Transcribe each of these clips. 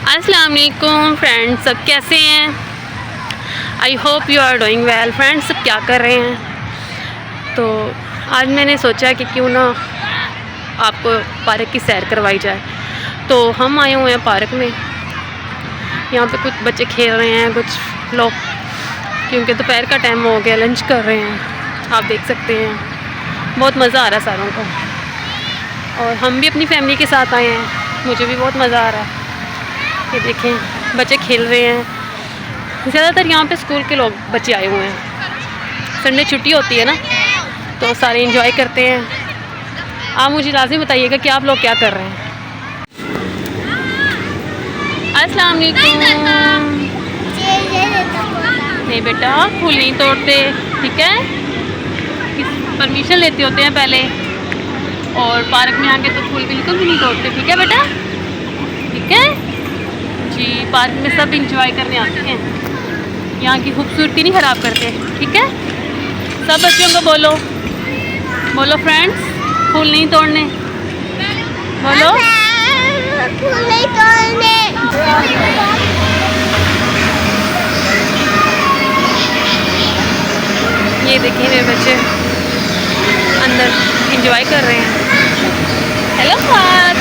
अस्सलाम वालेकुम फ्रेंड्स, सब कैसे हैं? I hope you are doing well. Friends, सब क्या कर रहे हैं? तो आज मैंने सोचा कि क्यों ना आपको पार्क की सैर करवाई जाए। तो हम आए हुए हैं पार्क में। यहाँ पे कुछ बच्चे खेल रहे हैं, कुछ लोग क्योंकि दोपहर का टाइम हो गया, लंच कर रहे हैं। आप देख सकते हैं, बहुत मज़ा आ रहा है सारों को। और हम भी अपनी फैमिली के साथ आए हैं, मुझे भी बहुत मज़ा आ रहा है। ये देखें, बच्चे खेल रहे हैं। ज़्यादातर यहाँ पे स्कूल के लोग बच्चे आए हुए हैं। संडे छुट्टी होती है ना, तो सारे एंजॉय करते हैं। आप मुझे लाज़मी बताइएगा कि आप लोग क्या कर रहे हैं। अस्सलाम वालेकुम। नहीं बेटा, फूल नहीं तोड़ते, ठीक है? परमिशन लेते होते हैं पहले, और पार्क में आके तो फूल बिल्कुल भी नहीं तोड़ते, ठीक है बेटा? ठीक है जी। पार्क में सब इंजॉय करने आते हैं, यहाँ की खूबसूरती नहीं ख़राब करते, ठीक है? सब बच्चों को बोलो बोलो फ्रेंड्स, फूल नहीं तोड़ने, बोलो फूल नहीं तोड़ने। ये देखिए मेरे बच्चे अंदर एंजॉय कर रहे हैं। हेलो फात,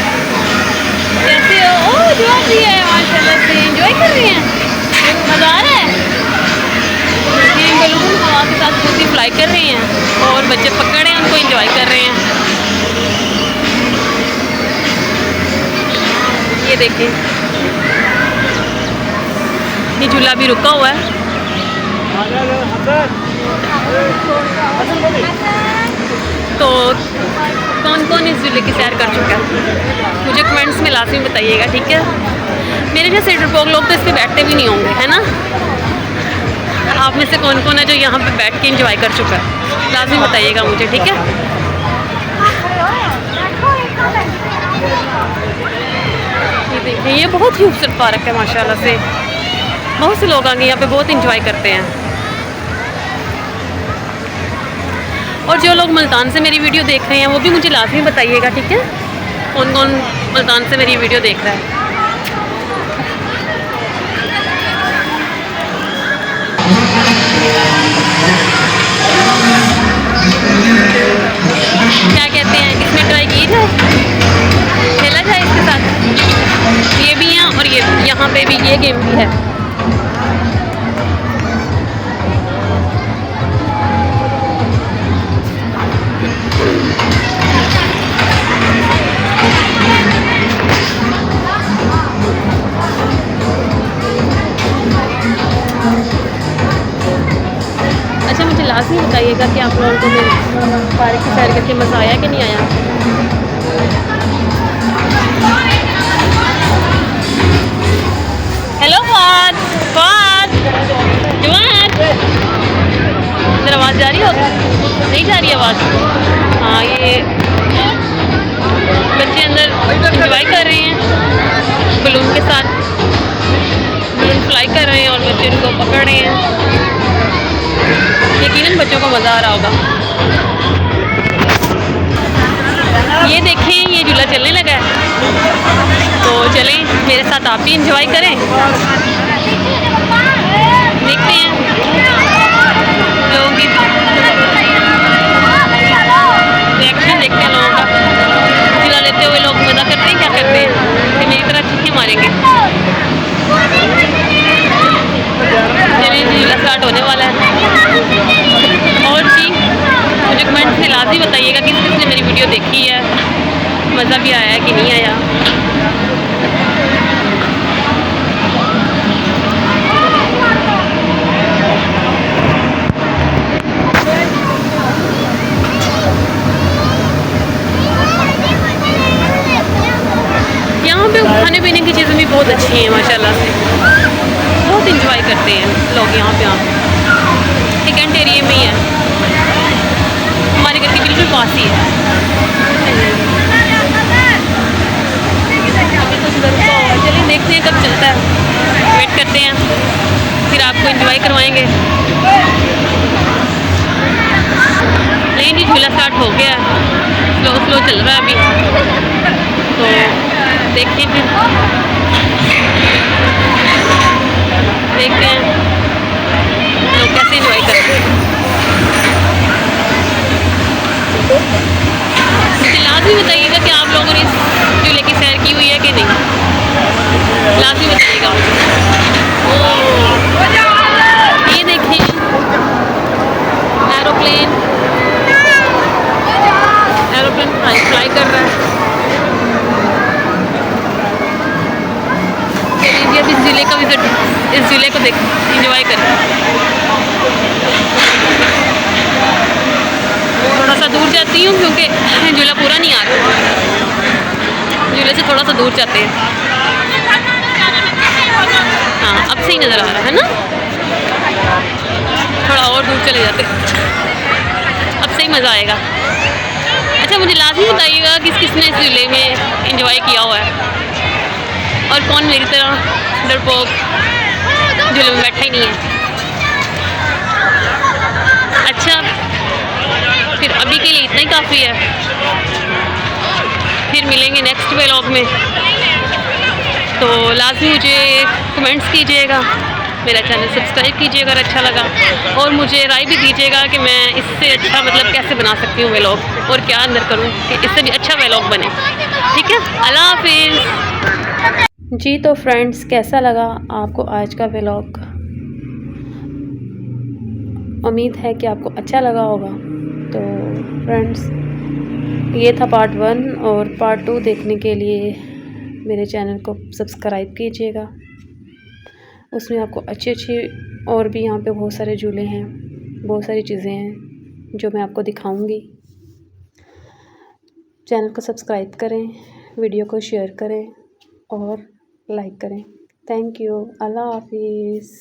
कैसे हो? ओह, दुआ भी है, माशाल्लाह से एंजॉय कर रही हैं। मज़ा आ रहा है। ये बलून हवा के साथ खुद ही फ्लाई कर रही हैं और बच्चे पकड़े हैं, उनको एंजॉय कर रहे हैं। ये देखिए, ये झूला भी रुका हुआ है। तो कौन कौन इस झूले की सैर कर चुका है, मुझे कमेंट्स में लाजमी बताइएगा, ठीक है? मेरे जैसे डरपोक लोग तो इस पर बैठते भी नहीं होंगे, है ना? आप में से कौन कौन है जो यहाँ पे बैठ के एंजॉय कर चुका है, लाजमी बताइएगा मुझे, ठीक है? ये देखिए, ये बहुत ही खूबसूरत पार्क है माशाल्लाह से। बहुत से लोग आगे यहाँ पे बहुत एंजॉय करते हैं। और जो लोग मुल्तान से मेरी वीडियो देख रहे हैं वो भी मुझे लाजमी बताइएगा, ठीक है? कौन कौन मुल्तान से मेरी वीडियो देख रहा है। क्या कहते हैं, इसमें ट्राई की जाए, खेला जाए इसके साथ? ये भी हैं और ये यहाँ पे भी ये गेम भी है। अच्छा, मुझे लाजमी बताइएगा कि आप लोगों को मेरे पार्क की सैर करके मज़ा आया कि नहीं आया। हेलो फात, फात, जवान, इधर आवाज़ जा रही हो? नहीं जा रही आवाज़? हाँ, ये बच्चे अंदर एंजॉय कर रहे हैं बलून के साथ। बलून फ्लाई कर रहे हैं और बच्चे उनको पकड़ रहे हैं। यकीनन बच्चों को मज़ा आ रहा होगा। ये देखें, ये झूला चलने लगा है, तो चलें मेरे साथ, आप भी इंजॉय करें। देखते हैं लोगों की रिएक्शन, देखते हैं लोगों का। झूला लेते हुए लोग मज़ा करते हैं, क्या करते हैं कि मेरी तरह चीखें मारेंगे। चलिए, झूला स्टार्ट होने वाला है। और जी, मुझे कमेंट्स में लाजमी बताइएगा कि किसने मेरी वीडियो देखी है, मज़ा भी आया है कि नहीं आया। यहाँ पे खाने पीने की चीज़ें भी बहुत अच्छी हैं माशाल्लाह से। बहुत इंजॉय करते हैं लोग यहाँ पे। टिकट एरिया में ही है, हमारे घर के बिल्कुल पास ही है। अभी तो सुधर रुका होगा, चलिए देखते हैं कब चलता है, वेट करते हैं, फिर आपको एंजॉय करवाएंगे। लेकिन ये झूला स्टार्ट हो गया है, स्लो स्लो चल रहा है अभी, तो देखते हैं फिर। लाजमी बताइएगा मुझे। ये देखिए एरोप्लेन फ्लाई कर रहा है। चलिए अब इस ज़िले का विजिट, इस ज़िले को देख इंजॉय करें। थोड़ा सा दूर जाती हूँ क्योंकि झूला पूरा नहीं आ रहा, झूले से थोड़ा सा दूर जाते हैं। हाँ अब सही नज़र आ रहा है ना, थोड़ा और दूर चले जाते, अब सही मज़ा आएगा। अच्छा मुझे लाजमी बताइएगा किस किसने इस झूले में एंजॉय किया हुआ है और कौन मेरी तरह डरपोक झूले में बैठा ही नहीं है। अच्छा फिर अभी के लिए इतना ही काफ़ी है, फिर मिलेंगे नेक्स्ट व्लॉग में। तो लाजमी मुझे कमेंट्स कीजिएगा, मेरा चैनल सब्सक्राइब कीजिएगा अगर अच्छा लगा, और मुझे राय भी दीजिएगा कि मैं इससे अच्छा मतलब कैसे बना सकती हूँ व्लॉग, और क्या अंदर करूँ कि इससे भी अच्छा व्लॉग बने। ठीक है, अल्लाह हाफिज़। जी तो फ्रेंड्स कैसा लगा आपको आज का व्लॉग? उम्मीद है कि आपको अच्छा लगा होगा। तो फ्रेंड्स ये था पार्ट 1, और पार्ट 2 देखने के लिए मेरे चैनल को सब्सक्राइब कीजिएगा। उसमें आपको अच्छे और भी यहाँ पे बहुत सारे झूले हैं, बहुत सारी चीज़ें हैं जो मैं आपको दिखाऊंगी। चैनल को सब्सक्राइब करें, वीडियो को शेयर करें और लाइक करें। थैंक यू, अल्लाह हाफिज़।